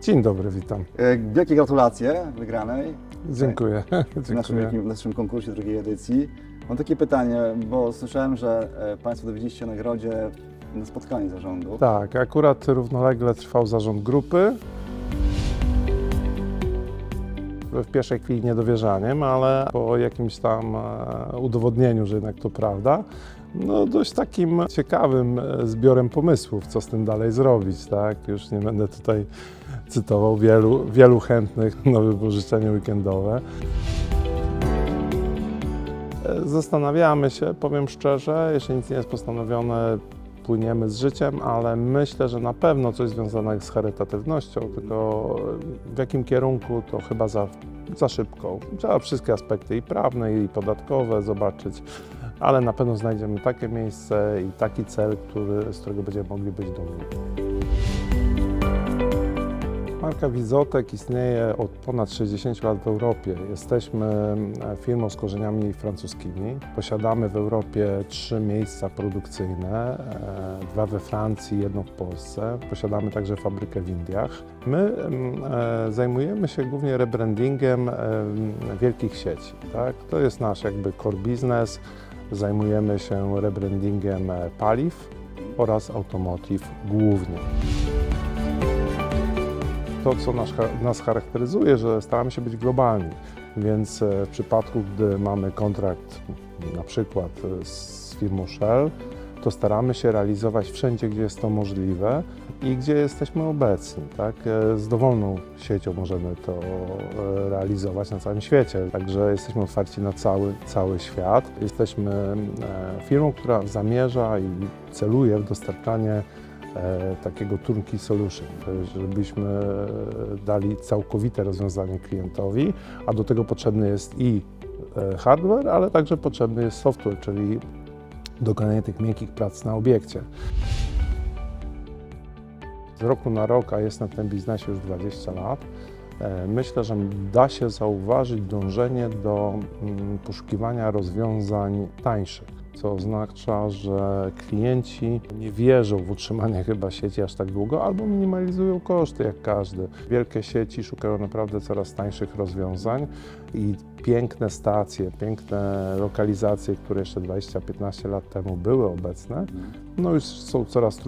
Dzień dobry, witam. Wielkie gratulacje wygranej Dziękuję. w naszym konkursie drugiej edycji. Mam takie pytanie, bo słyszałem, że Państwo dowiedzieliście o nagrodzie na spotkaniu zarządu. Tak, akurat równolegle trwał zarząd grupy. W pierwszej chwili niedowierzaniem, ale po jakimś tam udowodnieniu, że jednak to prawda, no dość takim ciekawym zbiorem pomysłów, co z tym dalej zrobić, tak? Już nie będę tutaj cytował wielu chętnych na wypożyczenie weekendowe. Zastanawiamy się, powiem szczerze, jeszcze nic nie jest postanowione, płyniemy z życiem, ale myślę, że na pewno coś związanego z charytatywnością, tylko w jakim kierunku to chyba za szybko. Trzeba wszystkie aspekty i prawne, i podatkowe zobaczyć, ale na pewno znajdziemy takie miejsce i taki cel, z którego będziemy mogli być dumni. Marka Wizotek istnieje od ponad 60 lat w Europie. Jesteśmy firmą z korzeniami francuskimi. Posiadamy w Europie 3 miejsca produkcyjne, 2 we Francji, 1 w Polsce. Posiadamy także fabrykę w Indiach. My zajmujemy się głównie rebrandingiem wielkich sieci. Tak? To jest nasz jakby core business. Zajmujemy się rebrandingiem paliw oraz automotive głównie. To, co nas charakteryzuje, że staramy się być globalni, więc w przypadku, gdy mamy kontrakt na przykład z firmą Shell, to staramy się realizować wszędzie, gdzie jest to możliwe i gdzie jesteśmy obecni. Tak? Z dowolną siecią możemy to realizować na całym świecie, także jesteśmy otwarci na cały świat. Jesteśmy firmą, która zamierza i celuje w dostarczanie takiego turnkey solution, żebyśmy dali całkowite rozwiązanie klientowi, a do tego potrzebny jest i hardware, ale także potrzebny jest software, czyli dokonanie tych miękkich prac na obiekcie. Z roku na rok, a jest na tym biznesie już 20 lat, myślę, że da się zauważyć dążenie do poszukiwania rozwiązań tańszych, co oznacza, że klienci nie wierzą w utrzymanie chyba sieci aż tak długo, albo minimalizują koszty jak każdy. Wielkie sieci szukają naprawdę coraz tańszych rozwiązań i piękne stacje, piękne lokalizacje, które jeszcze 20-15 lat temu były obecne, no już są coraz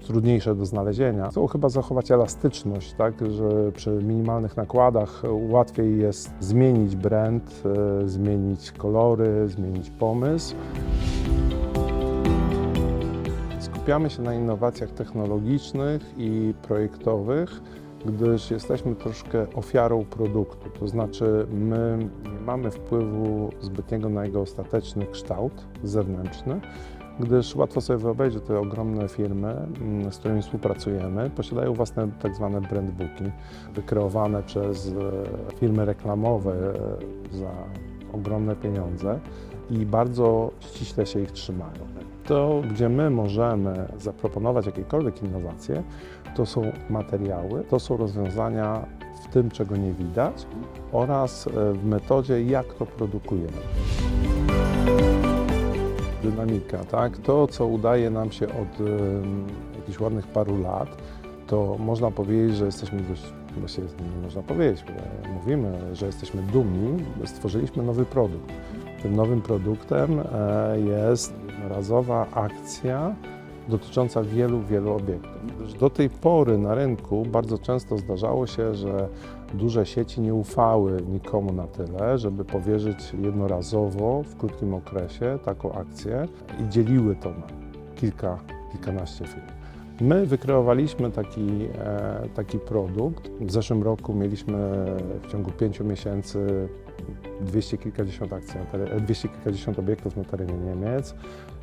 trudniejsze do znalezienia. Chcą chyba zachować elastyczność, tak, że przy minimalnych nakładach łatwiej jest zmienić brand, zmienić kolory, zmienić pomysł. Skupiamy się na innowacjach technologicznych i projektowych, gdyż jesteśmy troszkę ofiarą produktu, to znaczy my nie mamy wpływu zbytniego na jego ostateczny kształt zewnętrzny, gdyż łatwo sobie wyobrazić, że te ogromne firmy, z którymi współpracujemy, posiadają własne tak zwane brandbooki, wykreowane przez firmy reklamowe za ogromne pieniądze i bardzo ściśle się ich trzymają. To, gdzie my możemy zaproponować jakiekolwiek innowacje, to są materiały, to są rozwiązania w tym, czego nie widać oraz w metodzie, jak to produkujemy. Dynamika, tak? To, co udaje nam się od jakichś ładnych paru lat, to można powiedzieć, że jesteśmy właściwie nie można powiedzieć, mówimy, że jesteśmy dumni, stworzyliśmy nowy produkt. Tym nowym produktem jest jednorazowa akcja dotycząca wielu obiektów. Do tej pory na rynku bardzo często zdarzało się, że duże sieci nie ufały nikomu na tyle, żeby powierzyć jednorazowo w krótkim okresie taką akcję i dzieliły to na kilkanaście firm. My wykreowaliśmy taki produkt. W zeszłym roku mieliśmy w ciągu 5 miesięcy 200 kilkadziesiąt obiektów na terenie Niemiec.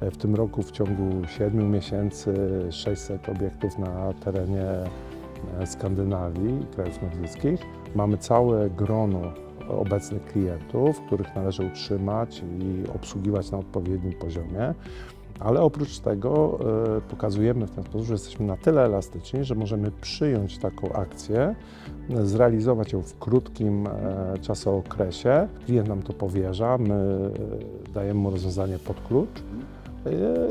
W tym roku w ciągu 7 miesięcy 600 obiektów na terenie Skandynawii i krajów nordyckich. Mamy całe grono obecnych klientów, których należy utrzymać i obsługiwać na odpowiednim poziomie. Ale oprócz tego pokazujemy w ten sposób, że jesteśmy na tyle elastyczni, że możemy przyjąć taką akcję, zrealizować ją w krótkim czasookresie. Klient nam to powierza, my dajemy mu rozwiązanie pod klucz,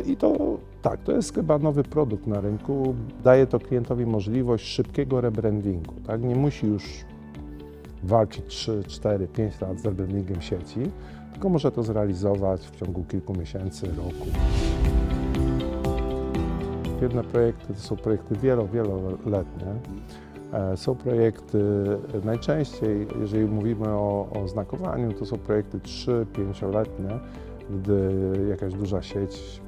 I to tak, to jest chyba nowy produkt na rynku. Daje to klientowi możliwość szybkiego rebrandingu. Tak? Nie musi już walczyć 3, 4, 5 lat z rebrandingiem sieci, tylko może to zrealizować w ciągu kilku miesięcy, roku. Pewne projekty to są projekty wieloletnie. Są projekty najczęściej, jeżeli mówimy o znakowaniu, to są projekty 3-5-letnie, gdy jakaś duża sieć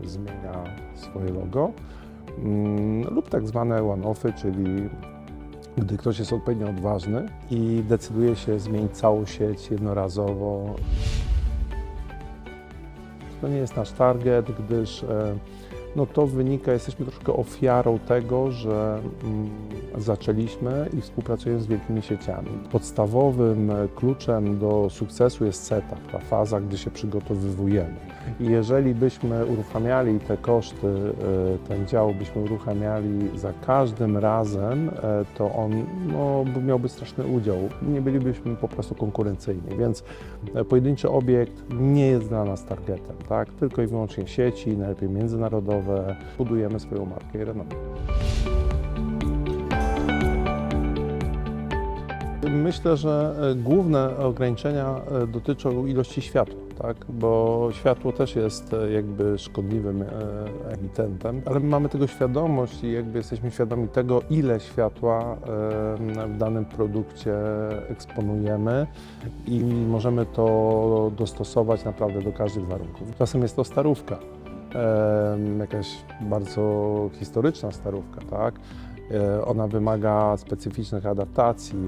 zmienia swoje logo, lub tak zwane one-offy, czyli gdy ktoś jest odpowiednio odważny i decyduje się zmienić całą sieć jednorazowo. To nie jest nasz target, gdyż no to wynika, jesteśmy troszkę ofiarą tego, że zaczęliśmy i współpracujemy z wielkimi sieciami. Podstawowym kluczem do sukcesu jest setup, ta faza, gdy się przygotowujemy. I jeżeli byśmy uruchamiali te koszty, ten dział byśmy uruchamiali za każdym razem, to on miałby straszny udział. Nie bylibyśmy po prostu konkurencyjni, więc pojedynczy obiekt nie jest dla nas targetem, tak? Tylko i wyłącznie sieci, najlepiej międzynarodowe. Budujemy swoją markę i renomę. Myślę, że główne ograniczenia dotyczą ilości światła, tak? Bo światło też jest jakby szkodliwym emitentem, ale my mamy tego świadomość i jakby jesteśmy świadomi tego, ile światła w danym produkcie eksponujemy i możemy to dostosować naprawdę do każdych warunków. Czasem jest to starówka, jakaś bardzo historyczna starówka, tak? Ona wymaga specyficznych adaptacji,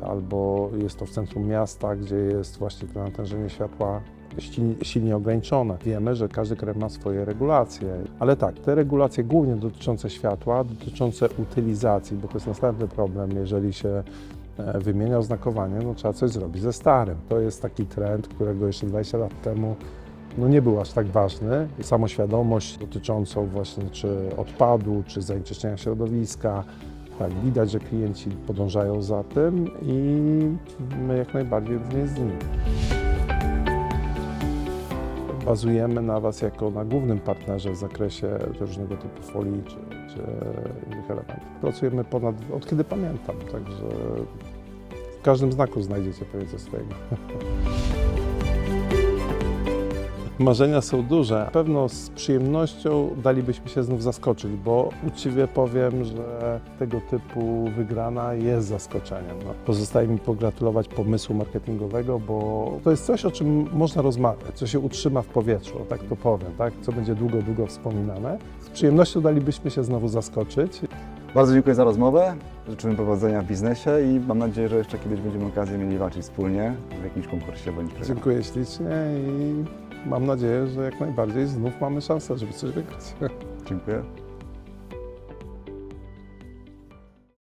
albo jest to w centrum miasta, gdzie jest właśnie to natężenie światła silnie ograniczone. Wiemy, że każdy kraj ma swoje regulacje, ale tak, te regulacje głównie dotyczące światła, dotyczące utylizacji, bo to jest następny problem, jeżeli się wymienia oznakowanie, no trzeba coś zrobić ze starym. To jest taki trend, którego jeszcze 20 lat temu nie był aż tak ważny. Samoświadomość dotyczącą właśnie czy odpadu, czy zanieczyszczenia środowiska. Tak, widać, że klienci podążają za tym i my jak najbardziej również z nimi. Bazujemy na Was jako na głównym partnerze w zakresie różnego typu folii czy innych elementów. Pracujemy od kiedy pamiętam, także w każdym znaku znajdziecie pewnie coś swojego. Marzenia są duże. Na pewno z przyjemnością dalibyśmy się znów zaskoczyć, bo uczciwie powiem, że tego typu wygrana jest zaskoczeniem. Pozostaje mi pogratulować pomysłu marketingowego, bo to jest coś, o czym można rozmawiać, co się utrzyma w powietrzu, tak to powiem, tak? Co będzie długo wspominane. Z przyjemnością dalibyśmy się znowu zaskoczyć. Bardzo dziękuję za rozmowę, życzymy powodzenia w biznesie i mam nadzieję, że jeszcze kiedyś będziemy okazję mieli walczyć wspólnie w jakimś konkursie bądź programie. Dziękuję ślicznie i mam nadzieję, że jak najbardziej znów mamy szansę, żeby coś wygrać. Dziękuję.